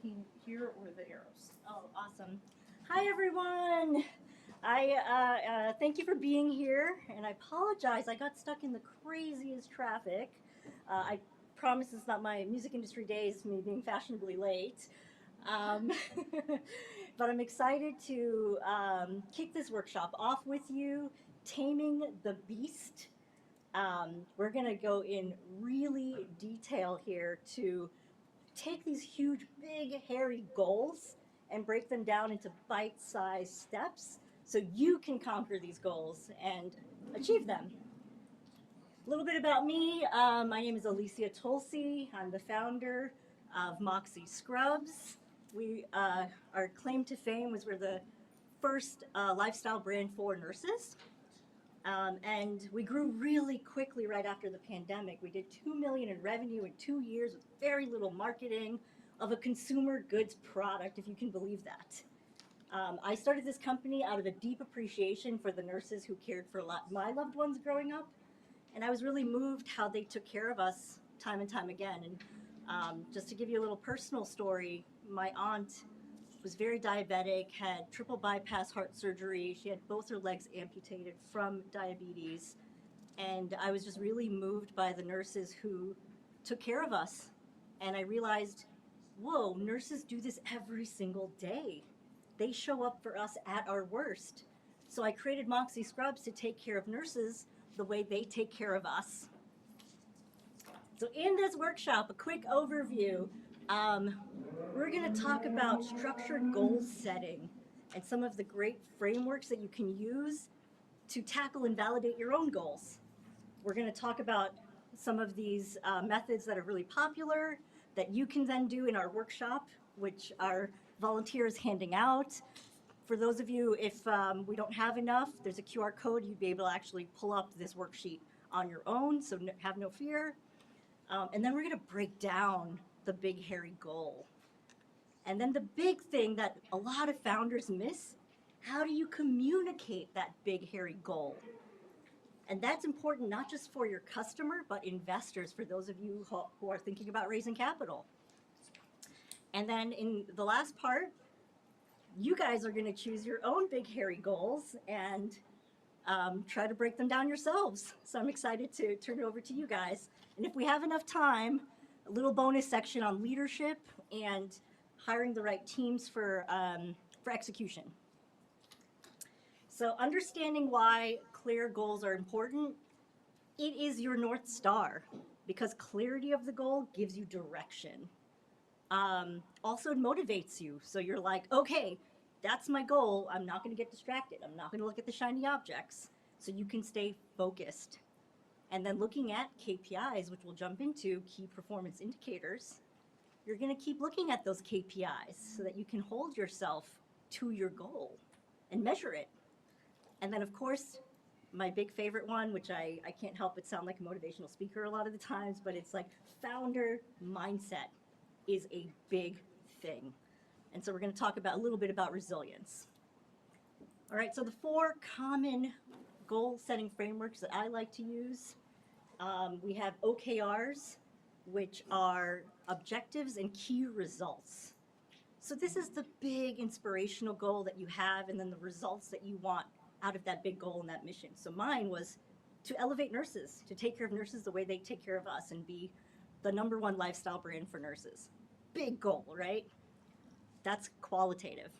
clicking here or the arrows. Oh, awesome. Hi, everyone. Thank you for being here, and I apologize. I got stuck in the craziest traffic. I promise it's not my music industry days, me being fashionably late. Um, but I'm excited to kick this workshop off with you, Taming the Beast. We're going to go in really detail here to take these huge, big, hairy goals and break them down into bite sized steps so you can conquer these goals and achieve them. A little bit about me, my name is Alicia Tulsi. I'm the founder of Moxie Scrubs. Our claim to fame was we're the first lifestyle brand for nurses. And we grew really quickly right after the pandemic. We did 2 million in revenue in 2 years with very little marketing of a consumer goods product, if you can believe that. I started this company out of a deep appreciation for the nurses who cared for my loved ones growing up, and I was really moved how they took care of us time and time again. And just to give you a little personal story, my aunt was very diabetic, had triple bypass heart surgery. She had both her legs amputated from diabetes. And I was just really moved by the nurses who took care of us. And I realized, whoa, nurses do this every single day. They show up for us at our worst. So I created Moxie Scrubs to take care of nurses the way they take care of us. So in this workshop, a quick overview. We're going to talk about structured goal setting and some of the great frameworks that you can use to tackle and validate your own goals. We're going to talk about some of these methods that are really popular that you can then do in our workshop, which our volunteers handing out. For those of you, if we don't have enough, there's a QR code. You'd be able to actually pull up this worksheet on your own, so have no fear. And then we're going to break down the big, hairy goal. And then the big thing that a lot of founders miss, how do you communicate that big, hairy goal? And that's important not just for your customer, but investors, for those of you who are thinking about raising capital. And then in the last part, you guys are going to choose your own big, hairy goals and try to break them down yourselves. So I'm excited to turn it over to you guys. And if we have enough time, a little bonus section on leadership and hiring the right teams for execution. So understanding why clear goals are important, it is your North Star because clarity of the goal gives you direction. Also, it motivates you. So you're like, okay, that's my goal. I'm not going to get distracted. I'm not going to look at the shiny objects. So you can stay focused. And then looking at KPIs, which we'll jump into, key performance indicators, you're going to keep looking at those KPIs so that you can hold yourself to your goal and measure it. And then, of course, my big favorite one, which I can't help but sound like a motivational speaker a lot of the times, but it's like founder mindset is a big thing. And so we're going to talk about a little bit about resilience. All right, so the 4 common goal setting frameworks that I like to use, we have OKRs, which are objectives and key results. So this is the big inspirational goal that you have and then the results that you want out of that big goal and that mission. So mine was to elevate nurses, to take care of nurses the way they take care of us and be the #1 lifestyle brand for nurses. Big goal, right? That's qualitative.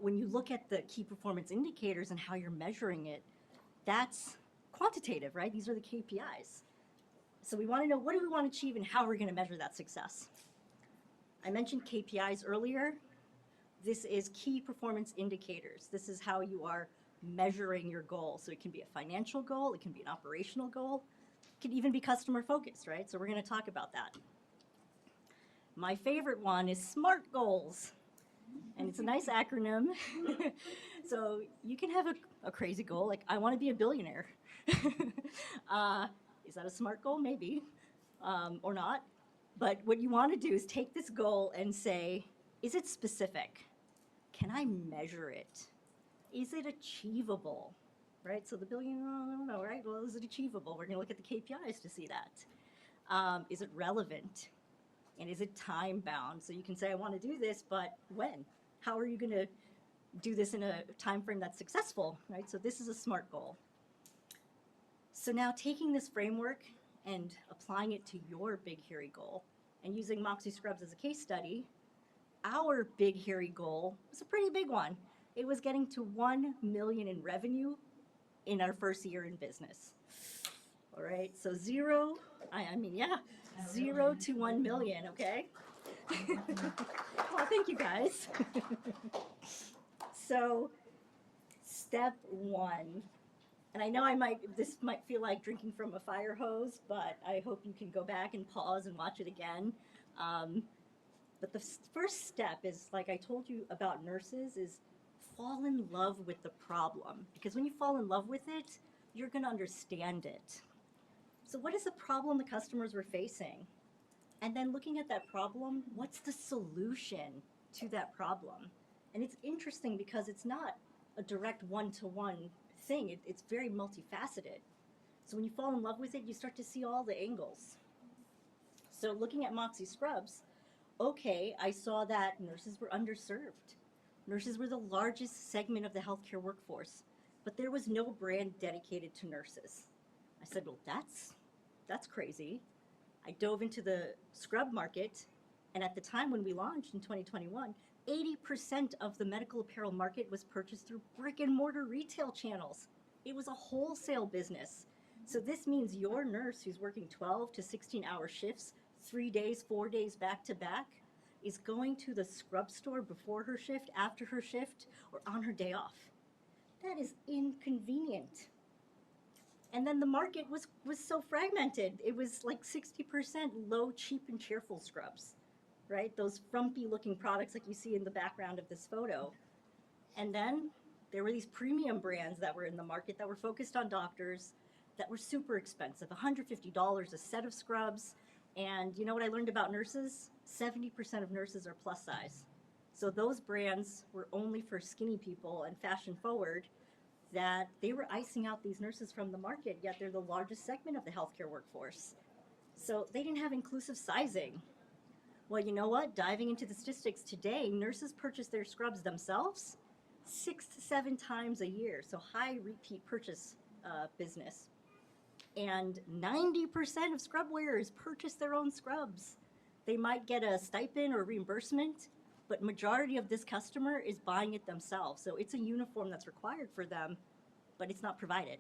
When you look at the key performance indicators and how you're measuring it, that's quantitative, right? These are the KPIs. So we want to know, what do we want to achieve and how we're going to measure that success? I mentioned KPIs earlier. This is key performance indicators. This is how you are measuring your goal. So it can be a financial goal, it can be an operational goal, it can even be customer focused, right? So we're going to talk about that. My favorite one is SMART goals. And it's a nice acronym. So you can have a crazy goal, like I want to be a billionaire. Is that a SMART goal? Maybe, or not. But what you want to do is take this goal and say, is it specific? Can I measure it? Is it achievable? Right? So the billion, I don't know, right? Well, is it achievable? We're going to look at the KPIs to see that. Is it relevant? And is it time bound? So you can say, I want to do this, but when? How are you going to do this in a time frame that's successful, right? So this is a SMART goal. So now taking this framework and applying it to your big, hairy goal and using Moxie Scrubs as a case study, our big, hairy goal was a pretty big one. It was getting to 1 million in revenue in our first year in business. All right, so zero to 1 million, okay? Well, thank you guys. So, step one, and I know this might feel like drinking from a fire hose, but I hope you can go back and pause and watch it again. But the first step is, like I told you about nurses, is fall in love with the problem. Because when you fall in love with it, you're going to understand it. So what is the problem the customers were facing? And then looking at that problem, what's the solution to that problem? And it's interesting because it's not a direct one-to-one thing. It's very multifaceted. So when you fall in love with it, you start to see all the angles. So looking at Moxie Scrubs, okay, I saw that nurses were underserved. Nurses were the largest segment of the healthcare workforce, but there was no brand dedicated to nurses. I said, well, that's crazy. I dove into the scrub market, and at the time when we launched in 2021, 80% of the medical apparel market was purchased through brick and mortar retail channels. It was a wholesale business. So this means your nurse who's working 12 to 16-hour shifts, 3 days, 4 days back to back, is going to the scrub store before her shift, after her shift, or on her day off. That is inconvenient. And then the market was so fragmented. It was like 60% low, cheap, and cheerful scrubs, right? Those frumpy looking products like you see in the background of this photo. And then there were these premium brands that were in the market that were focused on doctors that were super expensive, $150 a set of scrubs. And you know what I learned about nurses? 70% of nurses are plus size. So those brands were only for skinny people and fashion forward, that they were icing out these nurses from the market, yet they're the largest segment of the healthcare workforce. So they didn't have inclusive sizing. Well, you know what? Diving into the statistics today, nurses purchase their scrubs themselves 6 to 7 times a year. So high repeat purchase business. And 90% of scrub wearers purchase their own scrubs. They might get a stipend or reimbursement, but majority of this customer is buying it themselves. So it's a uniform that's required for them, but it's not provided.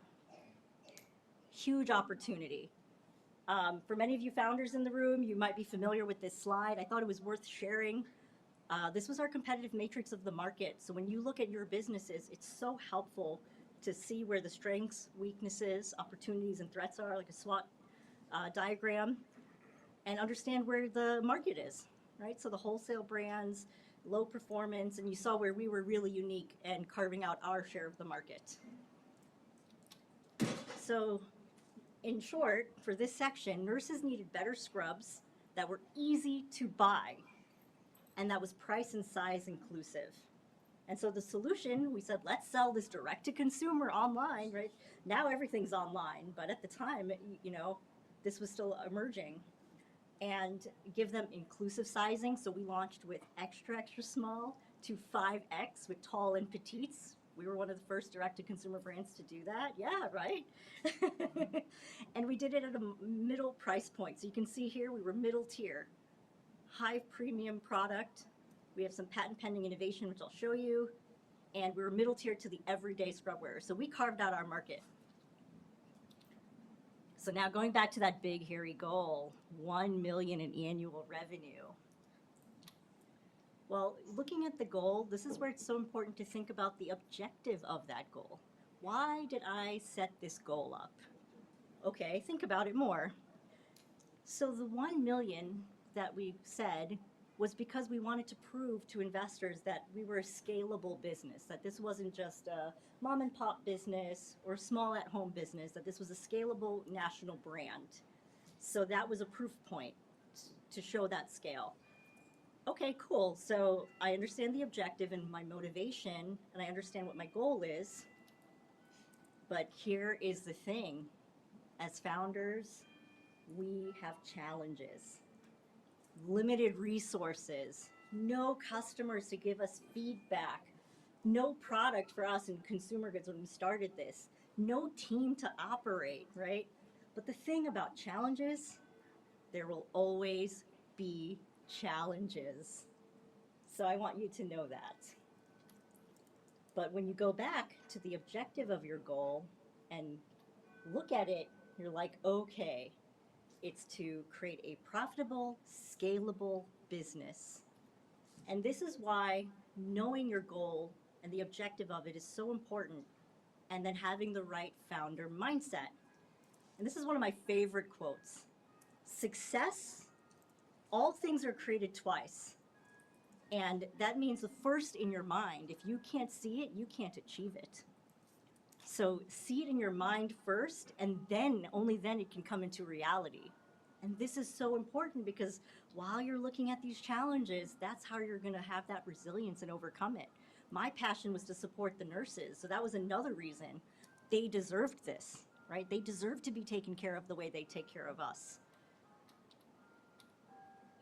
Huge opportunity. For many of you founders in the room, you might be familiar with this slide. I thought it was worth sharing. This was our competitive matrix of the market. So when you look at your businesses, it's so helpful to see where the strengths, weaknesses, opportunities, and threats are, like a SWOT diagram, and understand where the market is, right? So the wholesale brands, low performance, and you saw where we were really unique and carving out our share of the market. So in short, for this section, nurses needed better scrubs that were easy to buy and that was price and size inclusive. And so the solution, we said, let's sell this direct to consumer online, right? Now everything's online, but at the time, you know, this was still emerging. And give them inclusive sizing. So we launched with extra, extra small to 5X with tall and petites. We were one of the first direct-to-consumer brands to do that. Yeah, right? And we did it at a middle price point. So you can see here we were middle tier, high premium product. We have some patent pending innovation, which I'll show you. And we were middle tier to the everyday scrub wearer. So we carved out our market. So now going back to that big, hairy goal, 1 million in annual revenue. Well, looking at the goal, this is where it's so important to think about the objective of that goal. Why did I set this goal up? Okay, think about it more. So the 1 million that we said was because we wanted to prove to investors that we were a scalable business, that this wasn't just a mom and pop business or small at home business, that this was a scalable national brand. So that was a proof point to show that scale. Okay, cool. So I understand the objective and my motivation, and I understand what my goal is. But here is the thing. As founders, we have challenges. limited resources, no customers to give us feedback, no product for us in consumer goods when we started this, no team to operate, right? But the thing about challenges, there will always be challenges. So I want you to know that. But when you go back to the objective of your goal and look at it, you're like, okay, it's to create a profitable, scalable business. And this is why knowing your goal and the objective of it is so important, and then having the right founder mindset. And this is one of my favorite quotes. Success, all things are created twice. And that means the first in your mind. If you can't see it, you can't achieve it. So see it in your mind first, and then, only then, it can come into reality. And this is so important because while you're looking at these challenges, that's how you're going to have that resilience and overcome it. My passion was to support the nurses, so that was another reason. They deserved this, right? They deserve to be taken care of the way they take care of us.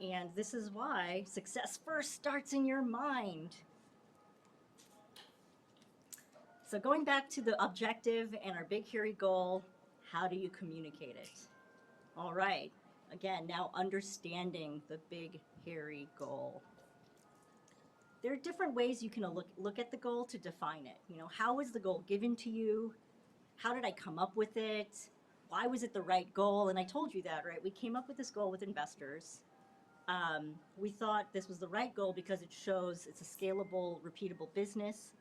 And this is why success first starts in your mind. So going back to the objective and our big hairy goal, how do you communicate it? All right, again, now understanding the big hairy goal. There are different ways you can look at the goal to define it. You know, how was the goal given to you? How did I come up with it? Why was it the right goal? And I told you that, right? We came up with this goal with investors. We thought this was the right goal because it shows it's a scalable, repeatable business.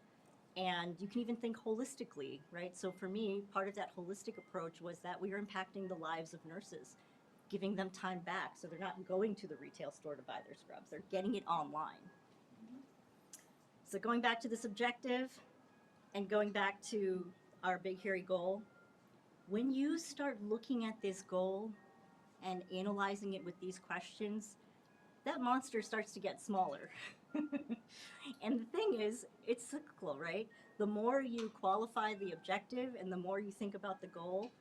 And you can even think holistically, right? So for me, part of that holistic approach was that we are impacting the lives of nurses, giving them time back so they're not going to the retail store to buy their scrubs. They're getting it online. So going back to this objective and going back to our big hairy goal, when you start looking at this goal and analyzing it with these questions, that monster starts to get smaller. And the thing is, it's cyclical, right? The more you qualify the objective and the more you think about the goal,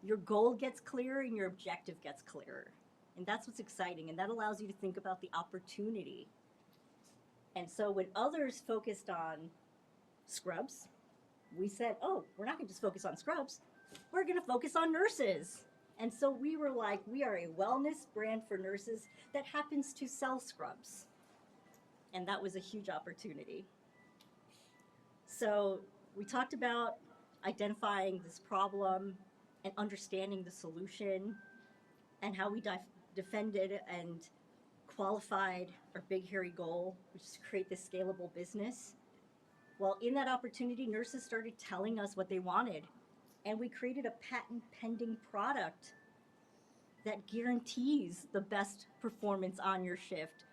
your goal gets clearer and your objective gets clearer. And that's what's exciting, and that allows you to think about the opportunity. And so when others focused on scrubs, we said, oh, we're not gonna just focus on scrubs, we're gonna focus on nurses. And so we were like, we are a wellness brand for nurses that happens to sell scrubs. And that was a huge opportunity. So we talked about identifying this problem and understanding the solution and how we defended and qualified our big hairy goal, which is to create this scalable business. Well, in that opportunity, nurses started telling us what they wanted. And we created a patent pending product that guarantees the best performance on your shift.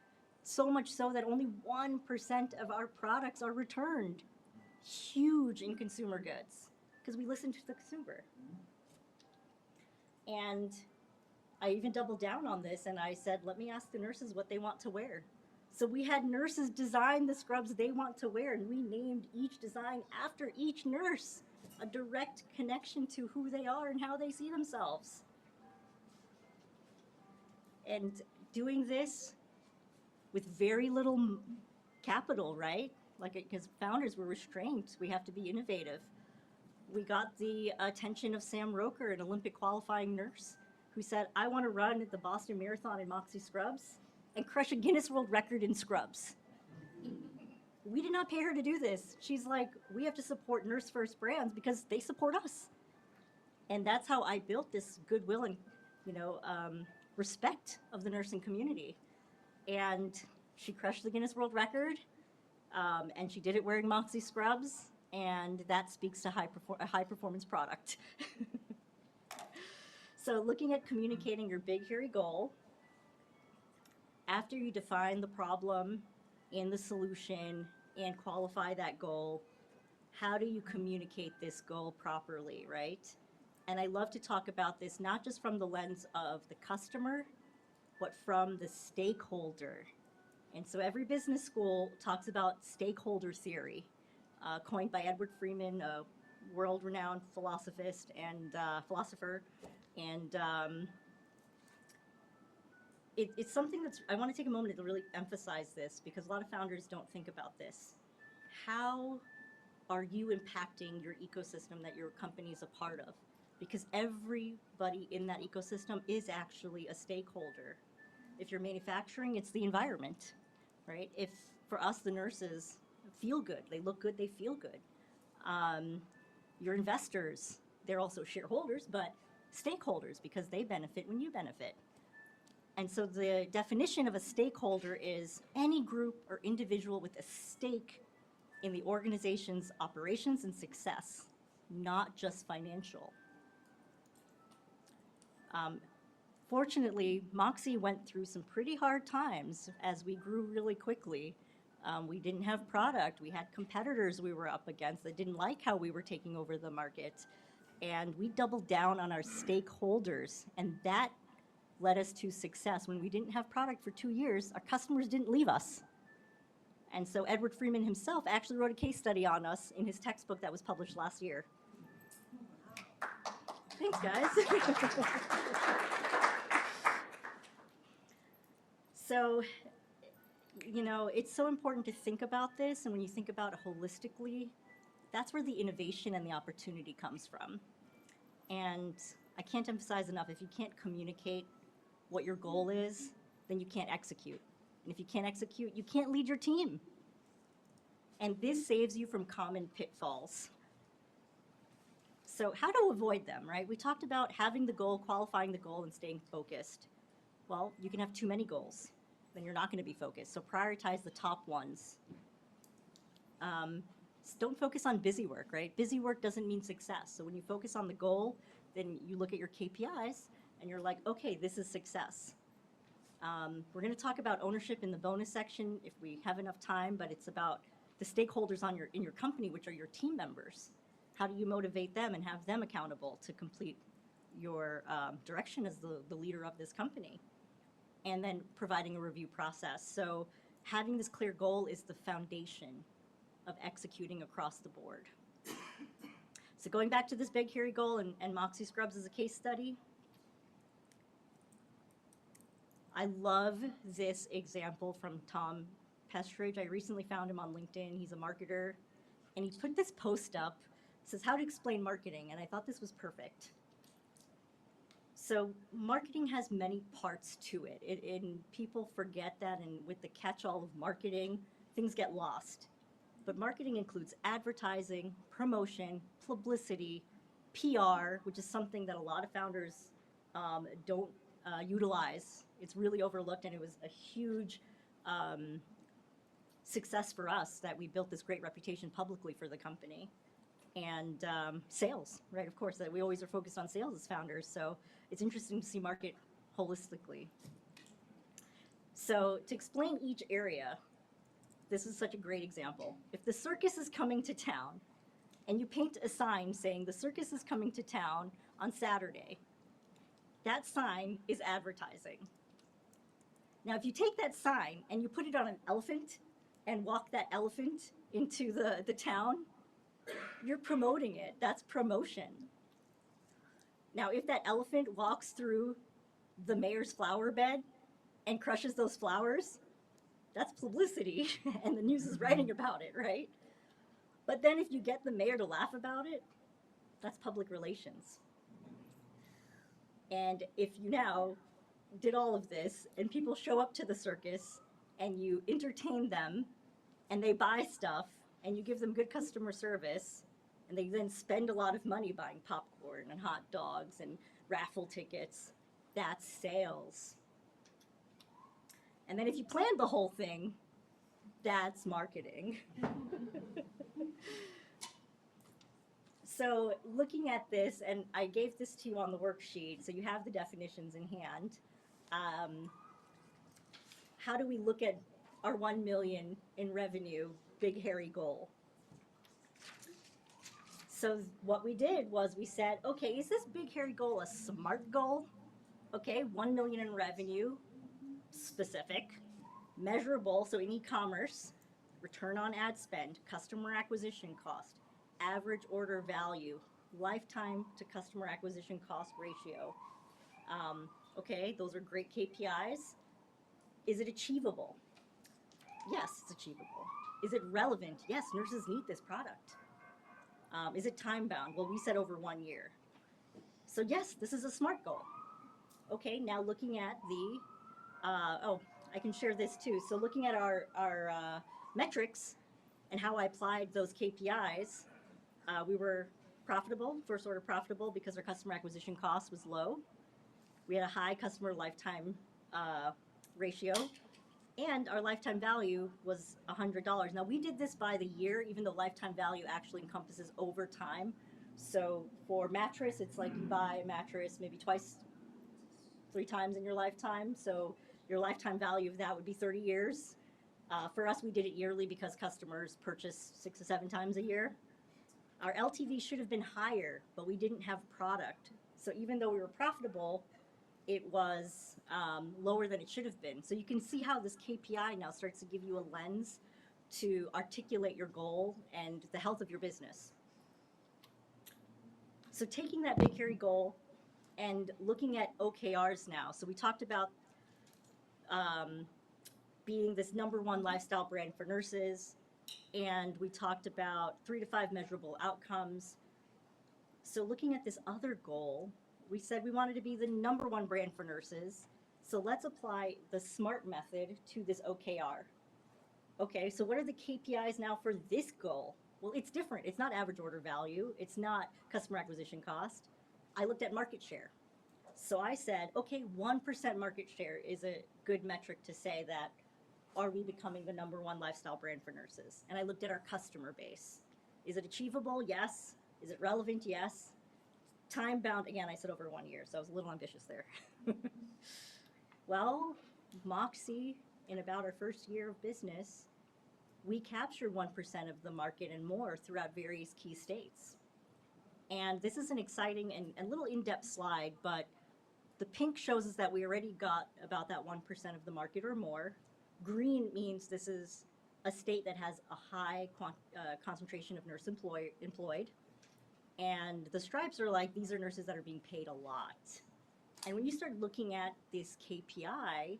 So much so that only 1% of our products are returned. Huge in consumer goods, because we listen to the consumer. And I even doubled down on this and I said, let me ask the nurses what they want to wear. So we had nurses design the scrubs they want to wear, and we named each design after each nurse, a direct connection to who they are and how they see themselves. And doing this with very little capital, right? Like, because founders were restrained, we have to be innovative. We got the attention of Sam Roker, an Olympic qualifying nurse, who said, I want to run the Boston Marathon in Moxie scrubs and crush a Guinness World Record in scrubs. We did not pay her to do this. She's like, we have to support nurse first brands because they support us. And that's how I built this goodwill and, respect of the nursing community. And she crushed the Guinness World Record, and she did it wearing Moxie scrubs, and that speaks to a high performance product. So looking at communicating your big hairy goal, after you define the problem and the solution and qualify that goal, how do you communicate this goal properly, right? And I love to talk about this not just from the lens of the customer, but from the stakeholder. And so every business school talks about stakeholder theory, coined by Edward Freeman, a world-renowned philosopher. And it's something that's, I want to take a moment to really emphasize this because a lot of founders don't think about this. How are you impacting your ecosystem that your company is a part of? Because everybody in that ecosystem is actually a stakeholder. If you're manufacturing, it's the environment, right? If for us, the nurses feel good, they look good, they feel good. Your investors, they're also shareholders, but stakeholders because they benefit when you benefit. And so the definition of a stakeholder is any group or individual with a stake in the organization's operations and success, not just financial. Fortunately, Moxie went through some pretty hard times as we grew really quickly. We didn't have product. We had competitors we were up against that didn't like how we were taking over the market. And we doubled down on our stakeholders, and that led us to success. When we didn't have product for 2 years, our customers didn't leave us. And so Edward Freeman himself actually wrote a case study on us in his textbook that was published last year. Thanks, guys. So, you know, it's so important to think about this, and when you think about it holistically, that's where the innovation and the opportunity comes from. And I can't emphasize enough, if you can't communicate what your goal is, then you can't execute. And if you can't execute, you can't lead your team. And this saves you from common pitfalls. So how to avoid them, right? We talked about having the goal, qualifying the goal, and staying focused. Well, you can have too many goals. Then you're not going to be focused. So prioritize the top ones. Don't focus on busy work, right? Busy work doesn't mean success. So when you focus on the goal, then you look at your KPIs, and you're like, okay, this is success. We're going to talk about ownership in the bonus section if we have enough time, but it's about the stakeholders in your company, which are your team members. How do you motivate them and have them accountable to complete your direction as the leader of this company? And then providing a review process. So having this clear goal is the foundation of executing across the board. So going back to this big, hairy goal and Moxie Scrubs as a case study, I love this example from Tom Pestridge. I recently found him on LinkedIn. He's a marketer. And he put this post up. It says, how to explain marketing. And I thought this was perfect. So marketing has many parts to it. And people forget that. And with the catch-all of marketing, things get lost. But marketing includes advertising, promotion, publicity, PR, which is something that a lot of founders don't utilize. It's really overlooked, and it was a huge success for us that we built this great reputation publicly for the company. And sales, right? Of course, that we always are focused on sales as founders, so it's interesting to see market holistically. So to explain each area, this is such a great example. If the circus is coming to town, and you paint a sign saying the circus is coming to town on Saturday, that sign is advertising. Now, if you take that sign and you put it on an elephant and walk that elephant into the town, you're promoting it. That's promotion. Now, if that elephant walks through the mayor's flower bed and crushes those flowers, that's publicity, and the news is writing about it, right? But then if you get the mayor to laugh about it, that's public relations. And if you now did all of this, and people show up to the circus, and you entertain them, and they buy stuff, and you give them good customer service, and they then spend a lot of money buying popcorn and hot dogs and raffle tickets, that's sales. And then if you planned the whole thing, that's marketing. So looking at this, and I gave this to you on the worksheet, so you have the definitions in hand. How do we look at our 1 million in revenue, big hairy goal? So what we did was we said, okay, is this big hairy goal a SMART goal? Okay, 1 million in revenue, specific, measurable, so in e-commerce, return on ad spend, customer acquisition cost, average order value, lifetime to customer acquisition cost ratio. Okay, those are great KPIs. Is it achievable? Yes, it's achievable. Is it relevant? Yes, nurses need this product. Is it time bound? Well, we said over 1 year. So yes, this is a SMART goal. Okay, now looking at the, oh, I can share this too. So looking at our metrics and how I applied those KPIs, we were profitable, first order profitable, because our customer acquisition cost was low. We had a high customer lifetime ratio, and our lifetime value was $100. Now we did this by the year, even though lifetime value actually encompasses over time. So for mattress, it's like you buy a mattress maybe twice, 3 times in your lifetime. So your lifetime value of that would be 30 years. For us, we did it yearly because customers purchase 6 to 7 times a year. Our LTV should have been higher, but we didn't have product. So even though we were profitable, it was lower than it should have been. So you can see how this KPI now starts to give you a lens to articulate your goal and the health of your business. So taking that big, hairy goal and looking at OKRs now. So we talked about being this #1 lifestyle brand for nurses, and we talked about 3 to 5 measurable outcomes. So looking at this other goal, we said we wanted to be the #1 brand for nurses. So let's apply the SMART method to this OKR. Okay, so what are the KPIs now for this goal? Well, it's different. It's not average order value. It's not customer acquisition cost. I looked at market share. So I said, okay, 1% market share is a good metric to say that, are we becoming the #1 lifestyle brand for nurses? And I looked at our customer base. Is it achievable? Yes. Is it relevant? Yes. Time bound, again, I said over 1 year, so I was a little ambitious there. Well, Moxie, in about our first year of business, we captured 1% of the market and more throughout various key states. And this is an exciting and a little in-depth slide, but the pink shows us that we already got about that 1% of the market or more. Green means this is a state that has a high concentration of nurse employed. And the stripes are like, these are nurses that are being paid a lot. And when you start looking at this KPI,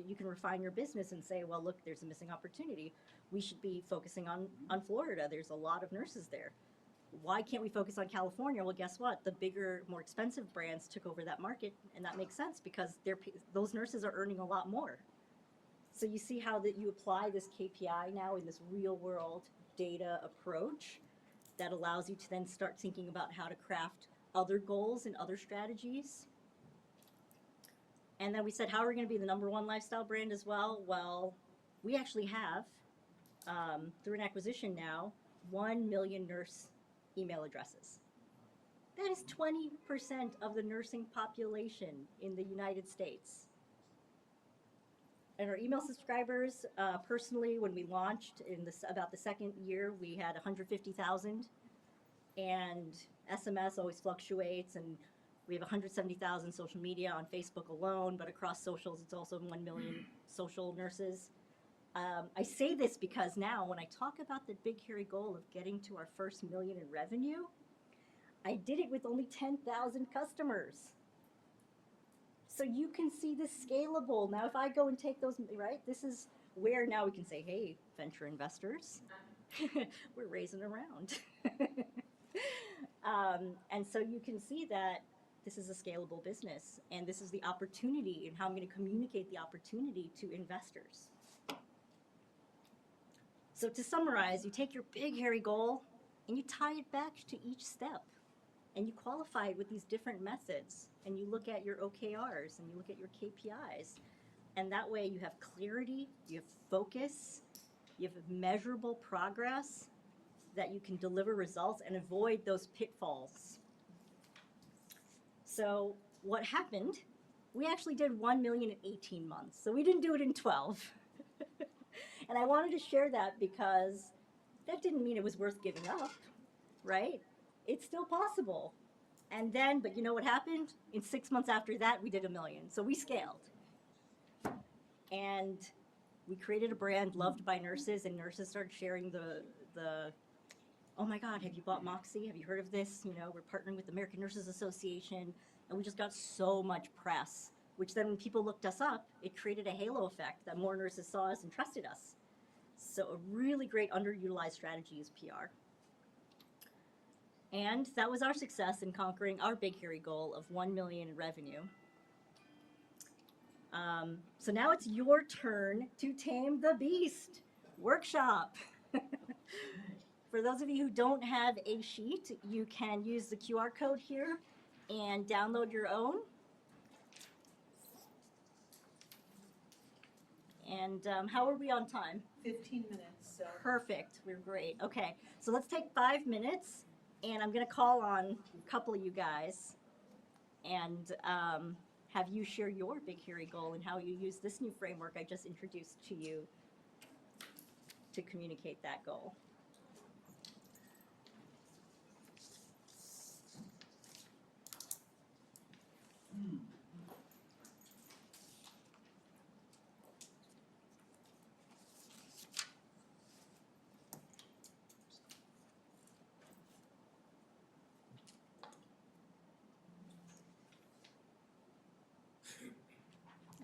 you can refine your business and say, well, look, there's a missing opportunity. We should be focusing on Florida. There's a lot of nurses there. Why can't we focus on California? Well, guess what? The bigger, more expensive brands took over that market, and that makes sense because those nurses are earning a lot more. So you see how that you apply this KPI now in this real-world data approach that allows you to then start thinking about how to craft other goals and other strategies. And then we said, how are we going to be the #1 lifestyle brand as well? Well, we actually have, through an acquisition now, 1 million nurse email addresses. That is 20% of the nursing population in the United States. And our email subscribers, personally, when we launched in about the second year, we had 150,000. And SMS always fluctuates, and we have 170,000 social media on Facebook alone, but across socials, it's also 1 million social nurses. I say this because now when I talk about the big, hairy goal of getting to our first million in revenue, I did it with only 10,000 customers. So you can see this scalable. Now, if I go and take those, right, this is where now we can say, hey, venture investors, we're raising around. And so you can see that this is a scalable business, and this is the opportunity and how I'm going to communicate the opportunity to investors. So to summarize, you take your big, hairy goal, and you tie it back to each step. And you qualify it with these different methods. And you look at your OKRs, and you look at your KPIs. And that way you have clarity, you have focus, you have measurable progress, that you can deliver results and avoid those pitfalls. So what happened, we actually did 1 million in 18 months. So we didn't do it in 12. And I wanted to share that because that didn't mean it was worth giving up, right? It's still possible. And then, but you know what happened? In 6 months after that, we did 1 million. So we scaled. And we created a brand loved by nurses, and nurses started sharing the oh my God, have you bought Moxie? Have you heard of this? You know, we're partnering with the American Nurses Association, and we just got so much press which then when people looked us up, it created a halo effect that more nurses saw us and trusted us. So a really great underutilized strategy is PR. And that was our success in conquering our big hairy goal of 1 million in revenue. So now it's your turn to tame the beast. Workshop. For those of you who don't have a sheet, you can use the QR code here and download your own. And how are we on time? 15 minutes, so. Perfect. We're great. Okay, so let's take 5 minutes, and I'm going to call on a couple of you guys and have you share your big hairy goal and how you use this new framework I just introduced to you to communicate that goal.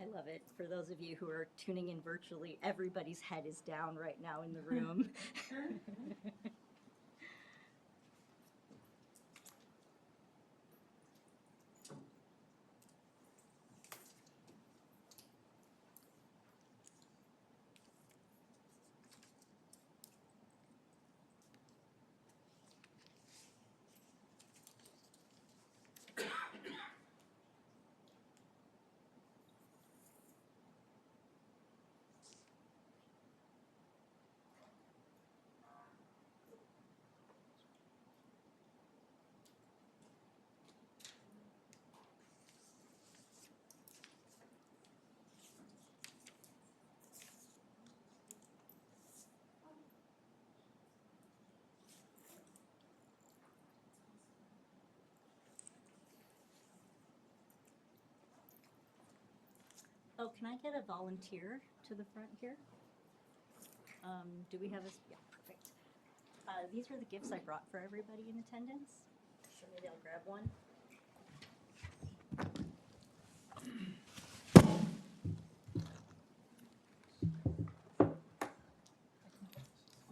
I love it. For those of you who are tuning in virtually, everybody's head is down right now in the room. Oh, can I get a volunteer to the front here? Do we have a, yeah, perfect. These are the gifts I brought for everybody in attendance. So maybe I'll grab one.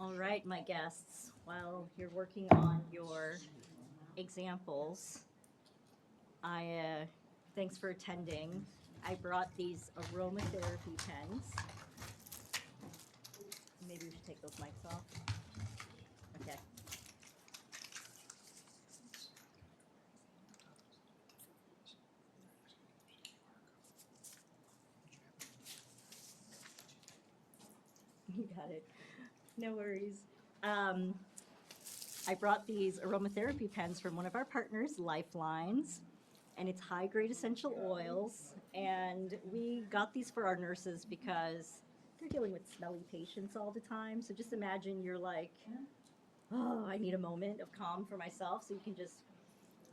All right, my guests, while you're working on your examples, thanks for attending. I brought these aromatherapy pens. Maybe we should take those mics off. Okay. You got it. No worries. I brought these aromatherapy pens from one of our partners, Lifelines, and it's high-grade essential oils. And we got these for our nurses because they're dealing with smelly patients all the time. So just imagine you're like, oh, I need a moment of calm for myself. So you can just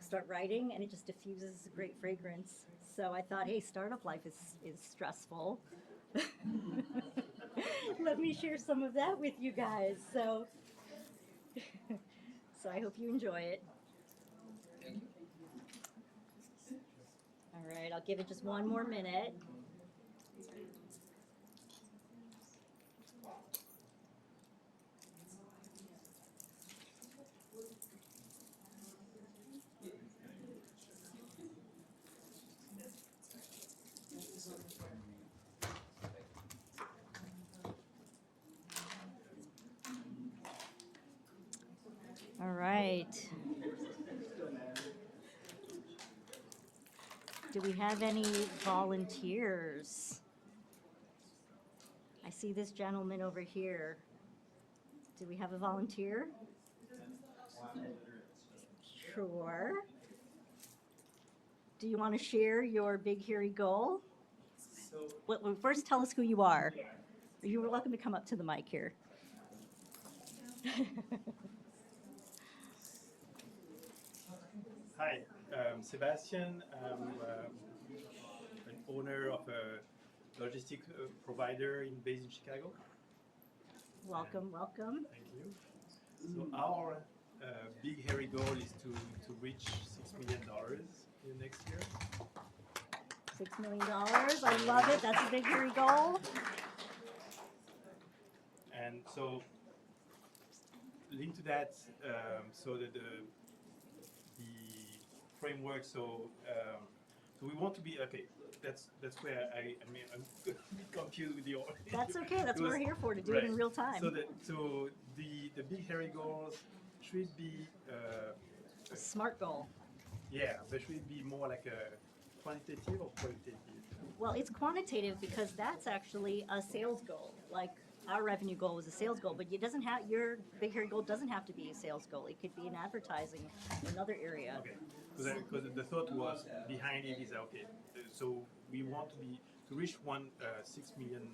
start writing, and it just diffuses a great fragrance. So I thought, hey, startup life is stressful. Let me share some of that with you guys. So, so I hope you enjoy it. All right, I'll give it just one more minute. All right. Do we have any volunteers? I see this gentleman over here. Do we have a volunteer? Sure. Do you want to share your big hairy goal? Well, first tell us who you are. You're welcome to come up to the mic here. Hi, I'm Sebastian. I'm an owner of a logistic provider based in Chicago. Welcome, welcome. Thank you. So our big hairy goal is to reach $6 million in the next year. $6 million. I love it. That's a big, hairy goal. And so, linked to that, so that the framework. So we want to be okay. That's where I mean I'm a bit confused with the order. That's okay. That's what we're here for, to do it in real time. So the big hairy goals should be A SMART goal. yeah, but should it be more like a quantitative or qualitative? Well, it's quantitative because that's actually a sales goal. Like our revenue goal was a sales goal, but it doesn't have your big hairy goal doesn't have to be a sales goal. It could be in advertising or another area. Okay, because the thought was behind it is okay. So we want to reach $6 million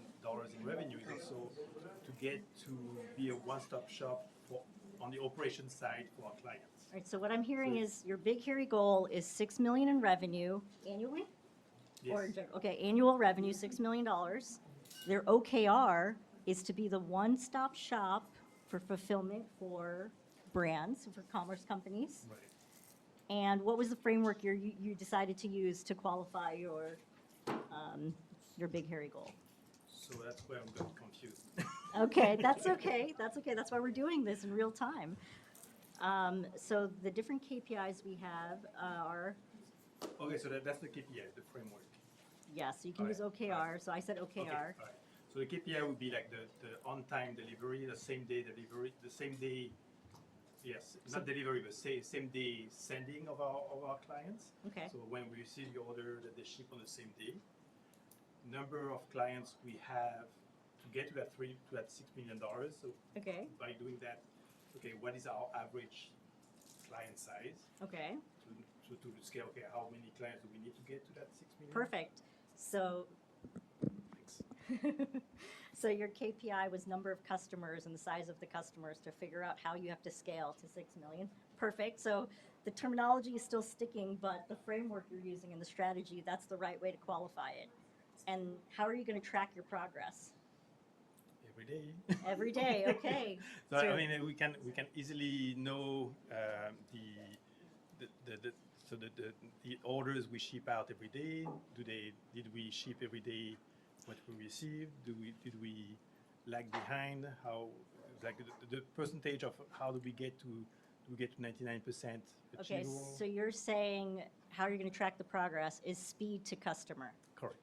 in revenue is also to get to be a one-stop shop for on the operation side for our clients. All right. So what I'm hearing is your big hairy goal is $6 million in revenue annually. Yes. Or in general. Okay, annual revenue $6 million. Their OKR is to be the one-stop shop for fulfillment for brands, for commerce companies. Right. And what was the framework you decided to use to qualify your big hairy goal? So that's where I'm getting confused. Okay, that's okay. That's okay. That's why we're doing this in real time. So the different KPIs we have are, Okay, so that's the KPI, the framework. yes, you can use OKR. So I said OKR. Okay, all right. So the KPI would be like the on-time delivery, the same day delivery, the same day, yes, not delivery, but same day sending of our clients. Okay. So when we receive the order, that they ship on the same day. Number of clients we have to get to that $6 million. So Okay. by doing that, okay, what is our average client size? Okay. To scale, okay, how many clients do we need to get to that 6 million? Perfect. So, Thanks. so your KPI was number of customers and the size of the customers to figure out how you have to scale to 6 million. Perfect. So the terminology is still sticking, but the framework you're using and the strategy, that's the right way to qualify it. And how are you going to track your progress? Every day. Every day, okay. So I mean, we can easily know the orders we ship out every day. Did we ship every day what we received? Did we lag behind? How like the percentage of how do we get to 99% achievable? Okay, so you're saying how you're going to track the progress is speed to customer. Correct.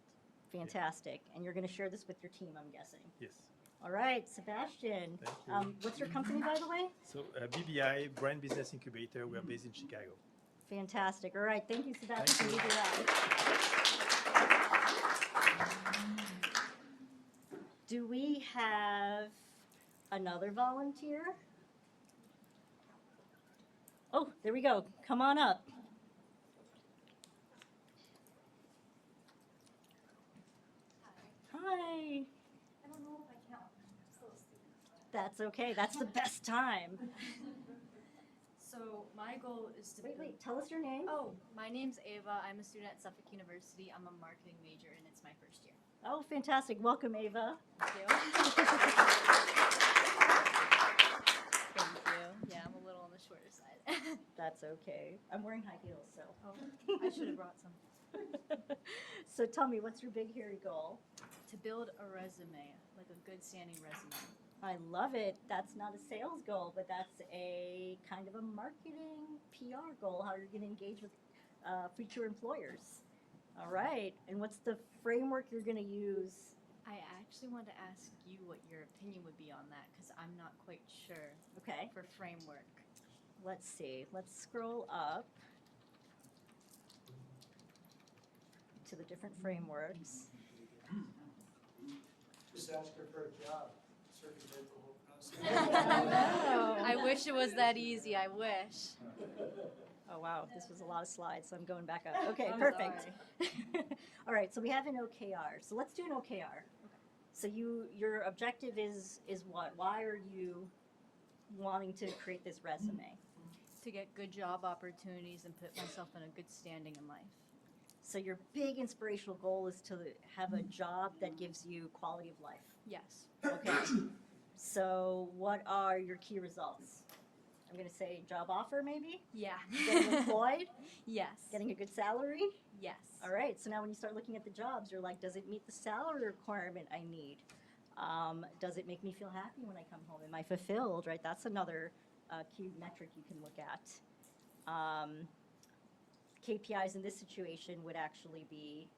Fantastic. And you're going to share this with your team, I'm guessing. Yes. All right, Sebastian. Thank you. What's your company, by the way? So BBI, Brand Business Incubator, we are based in Chicago. Fantastic. All right, thank you, Sebastian. Thank you. Do we have another volunteer? Oh, there we go. Come on up. Hi. I don't know if I can. I'm still a student. That's okay. That's the best time. So my goal is to Wait. Tell us your name. Oh, my name's Ava. I'm a student at Suffolk University. I'm a marketing major and it's my first year. Oh, fantastic. Welcome, Ava. Thank you. Thank you. Yeah, I'm a little on the shorter side. That's okay. I'm wearing high heels, so. Oh, I should have brought some. So tell me, what's your big hairy goal? To build a resume, like a good standing resume. I love it. That's not a sales goal, but that's a kind of a marketing PR goal, how you're going to engage with future employers. All right. And what's the framework you're going to use? I actually wanted to ask you what your opinion would be on that because I'm not quite sure Okay. for framework. Let's see. Let's scroll up to the different frameworks. Just ask her for a job. Circumvent the whole process. I wish it was that easy. I wish. Oh, wow. This was a lot of slides, so I'm going back up. Okay, I'm perfect. All right, so we have an OKR. So let's do an OKR. So your objective is what? Why are you wanting to create this resume? To get good job opportunities and put myself in a good standing in life. So your big inspirational goal is to have a job that gives you quality of life. Yes. Okay. So what are your key results? I'm going to say job offer maybe, Yeah. getting employed, Yes. getting a good salary. Yes. All right, so now when you start looking at the jobs, you're like, does it meet the salary requirement I need? Does it make me feel happy when I come home? Am I fulfilled, right? That's another key metric you can look at. KPIs in this situation would actually be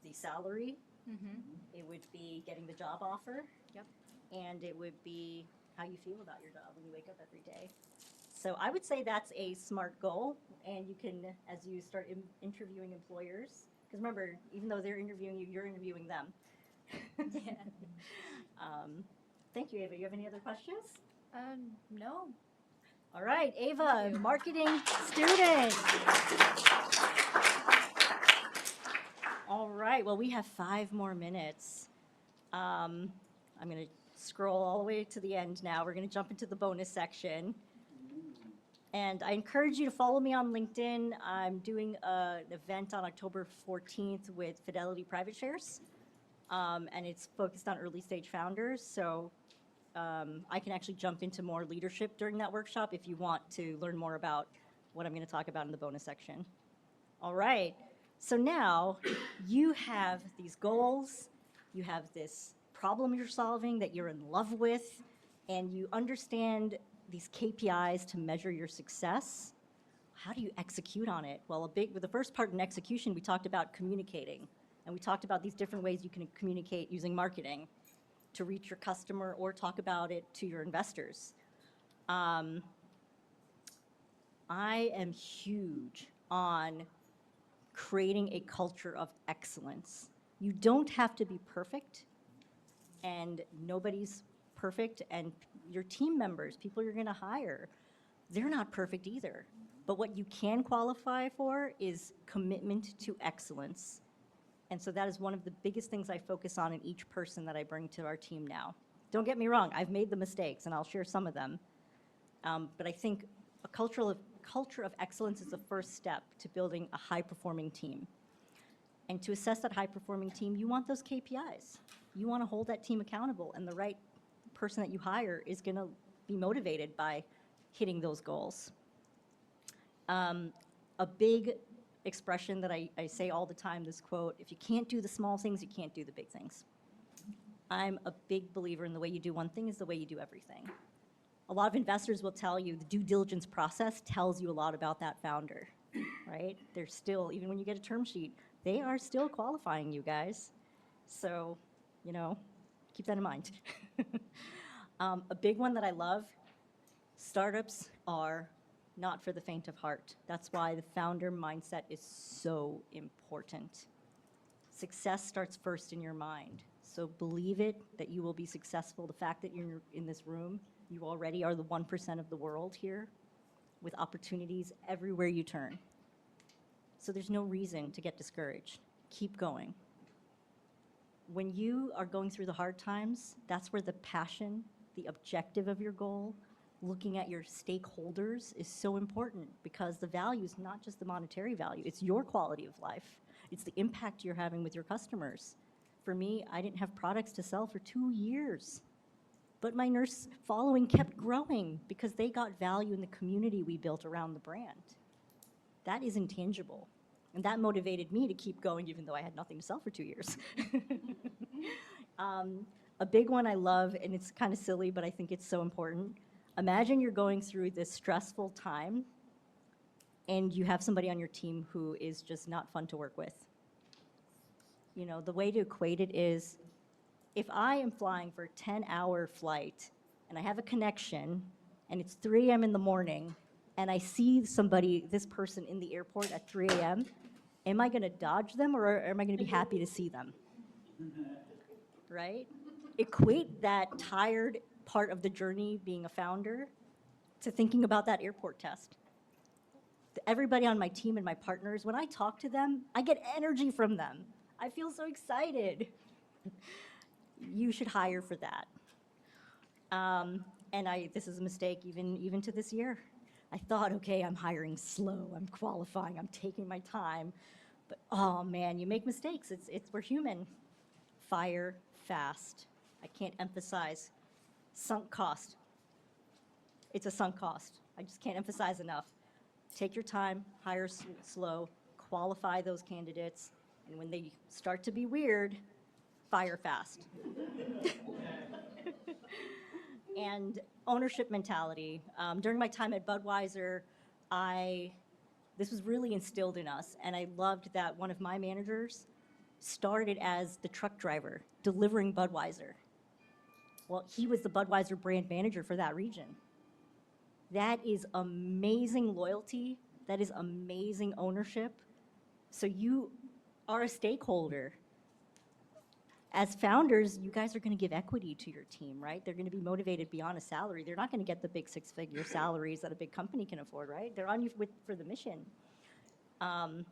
the salary, Mm-hmm. it would be getting the job offer. Yep. And it would be how you feel about your job when you wake up every day. So I would say that's a SMART goal, and you can, as you start interviewing employers, because remember, even though they're interviewing you, you're interviewing them. Yeah. Thank you, Ava. You have any other questions? No. All right, Ava, Thank you. marketing student. All right, well, we have 5 more minutes. I'm going to scroll all the way to the end now. We're going to jump into the bonus section. And I encourage you to follow me on LinkedIn. I'm doing an event on October 14th with Fidelity Private Shares, and it's focused on early stage founders. So I can actually jump into more leadership during that workshop if you want to learn more about what I'm going to talk about in the bonus section. All right, so now you have these goals, you have this problem you're solving that you're in love with, and you understand these KPIs to measure your success. How do you execute on it? Well, with the first part in execution, we talked about communicating, and we talked about these different ways you can communicate using marketing to reach your customer or talk about it to your investors. I am huge on creating a culture of excellence. You don't have to be perfect, and nobody's perfect, and your team members, people you're gonna hire, they're not perfect either. But what you can qualify for is commitment to excellence. And so that is one of the biggest things I focus on in each person that I bring to our team now. Don't get me wrong, I've made the mistakes, and I'll share some of them. But I think a culture of excellence is the first step to building a high-performing team. And to assess that high-performing team, you want those KPIs. You want to hold that team accountable, and the right person that you hire is going to be motivated by hitting those goals. A big expression that I say all the time, this quote, if you can't do the small things, you can't do the big things. I'm a big believer in the way you do one thing is the way you do everything. A lot of investors will tell you the due diligence process tells you a lot about that founder, right? They're still, even when you get a term sheet, they are still qualifying you guys. So, you know, keep that in mind. A big one that I love, startups are not for the faint of heart. That's why the founder mindset is so important. Success starts first in your mind. So believe it, that you will be successful. The fact that you're in this room, you already are the 1% of the world here with opportunities everywhere you turn. So there's no reason to get discouraged. Keep going. When you are going through the hard times, that's where the passion, the objective of your goal, looking at your stakeholders is so important, because the value is not just the monetary value, it's your quality of life. It's the impact you're having with your customers. For me, I didn't have products to sell for 2 years, but my nurse following kept growing because they got value in the community we built around the brand. That is intangible, and that motivated me to keep going even though I had nothing to sell for 2 years. A big one I love, and it's kind of silly, but I think it's so important. Imagine you're going through this stressful time and you have somebody on your team who is just not fun to work with. You know, the way to equate it is, if I am flying for a 10-hour flight and I have a connection and it's 3 a.m. in the morning and I see somebody, this person in the airport at 3 a.m., am I going to dodge them or am I going to be happy to see them? Right? Equate that tired part of the journey being a founder to thinking about that airport test. Everybody on my team and my partners, when I talk to them, I get energy from them. I feel so excited. You should hire for that. And this is a mistake even to this year. I thought, okay, I'm hiring slow, I'm qualifying, I'm taking my time. But oh man, you make mistakes. We're human. Fire fast. I can't emphasize sunk cost. It's a sunk cost. I just can't emphasize enough. Take your time, hire slow, qualify those candidates, and when they start to be weird, fire fast. And ownership mentality. During my time at Budweiser, this was really instilled in us, and I loved that one of my managers started as the truck driver delivering Budweiser. Well, he was the Budweiser brand manager for that region. That is amazing loyalty. That is amazing ownership. So you are a stakeholder. As founders, you guys are going to give equity to your team, right? They're going to be motivated beyond a salary. They're not going to get the big six-figure salaries that a big company can afford, right? They're on you for the mission. And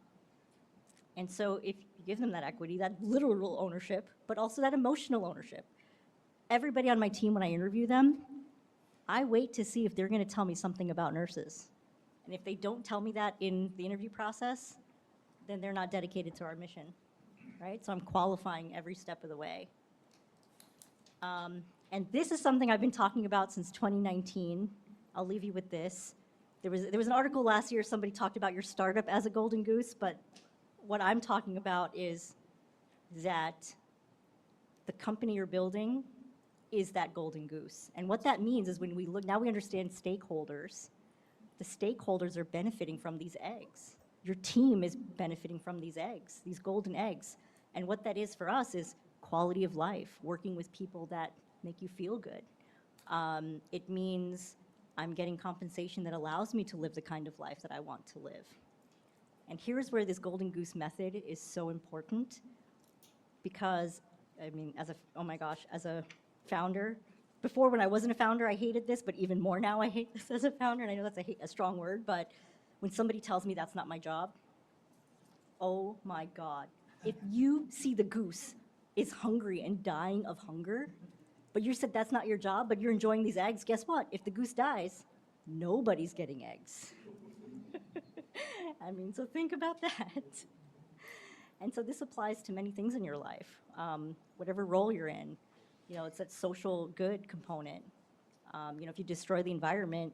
so if you give them that equity, that literal ownership, but also that emotional ownership. Everybody on my team, when I interview them, I wait to see if they're going to tell me something about nurses. And if they don't tell me that in the interview process, then they're not dedicated to our mission, right? So I'm qualifying every step of the way. And this is something I've been talking about since 2019. I'll leave you with this. There was an article last year, somebody talked about your startup as a golden goose, but what I'm talking about is that the company you're building is that golden goose. And what that means is when we look, now we understand stakeholders. The stakeholders are benefiting from these eggs. Your team is benefiting from these eggs, these golden eggs. And what that is for us is quality of life, working with people that make you feel good. It means I'm getting compensation that allows me to live the kind of life that I want to live. And here's where this golden goose method is so important, because, I mean, as a founder, before when I wasn't a founder, I hated this, but even more now I hate this as a founder, and I know that's a strong word, but when somebody tells me that's not my job, oh my God. If you see the goose is hungry and dying of hunger, but you said that's not your job, but you're enjoying these eggs, guess what? If the goose dies, nobody's getting eggs. I mean, so think about that. And so this applies to many things in your life, whatever role you're in. You know, it's that social good component. You know, if you destroy the environment,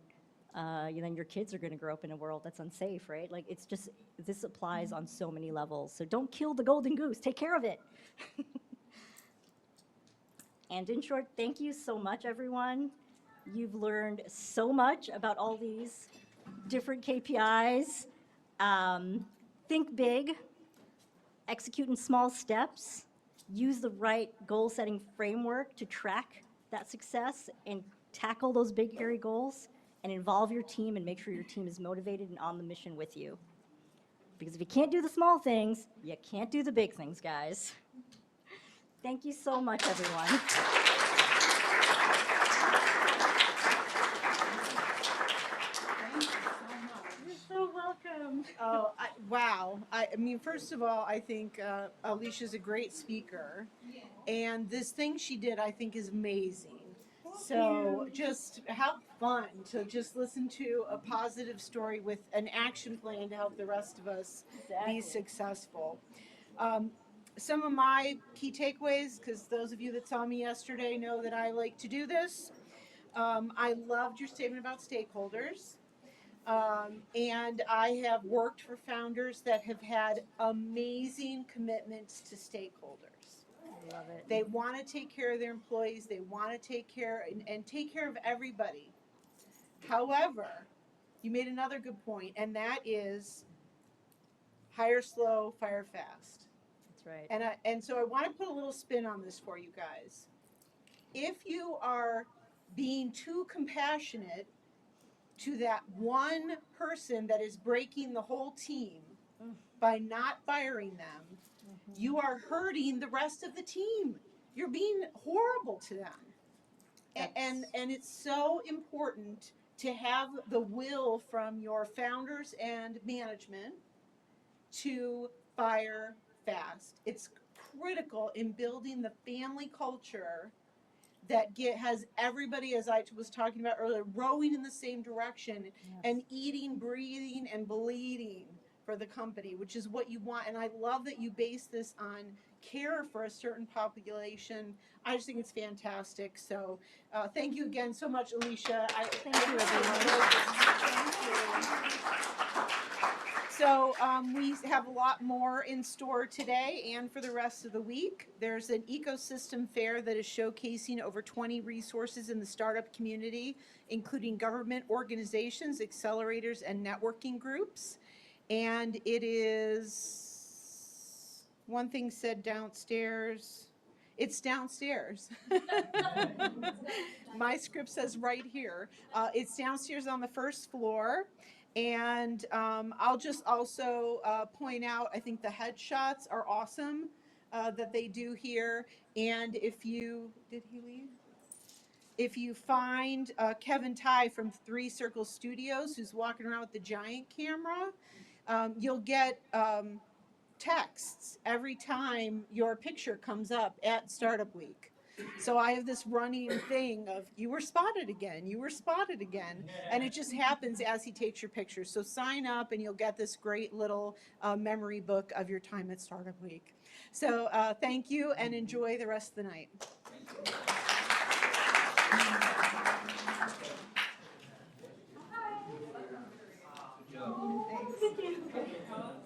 then your kids are going to grow up in a world that's unsafe, right? Like, it's just, this applies on so many levels. So don't kill the golden goose. Take care of it. And in short, thank you so much, everyone. You've learned so much about all these different KPIs. Think big, execute in small steps, use the right goal-setting framework to track that success and tackle those big, hairy goals, and involve your team and make sure your team is motivated and on the mission with you. Because if you can't do the small things, you can't do the big things, guys. Thank you so much, everyone. You're so welcome. Oh, wow. I mean, first of all, I think Alicia's a great speaker. And this thing she did, I think, is amazing. So just have fun to just listen to a positive story with an action plan to help the rest of us be successful. Some of my key takeaways, because those of you that saw me yesterday know that I like to do this. I loved your statement about stakeholders. And I have worked for founders that have had amazing commitments to stakeholders. I love it. They want to take care of their employees. They want to take care and take care of everybody. However, you made another good point, and that is hire slow, fire fast. That's right. And so I want to put a little spin on this for you guys. If you are being too compassionate to that one person that is breaking the whole team by not firing them, you are hurting the rest of the team. You're being horrible to them. And it's so important to have the will from your founders and management to fire fast. It's critical in building the family culture that has everybody, as I was talking about earlier, rowing in the same direction, and eating, breathing, and bleeding for the company, which is what you want. And I love that you base this on care for a certain population. I just think it's fantastic. So thank you again so much, Alicia. Thank you, So we have a lot more in store today and for the rest of the week. There's an ecosystem fair that is showcasing over 20 resources in the startup community, including government organizations, accelerators, and networking groups. And it is, one thing said downstairs. It's downstairs. My script says right here. It's downstairs on the first floor. And I'll just also point out, I think the headshots are awesome that they do here. And if you, did he leave? If you find Kevin Ty from Three Circle Studios, who's walking around with the giant camera, you'll get texts every time your picture comes up at Startup Week. So I have this running thing of, you were spotted again, you were spotted again. And it just happens as he takes your picture. So sign up and you'll get this great little memory book of your time at Startup Week. So thank you and enjoy the rest of the night.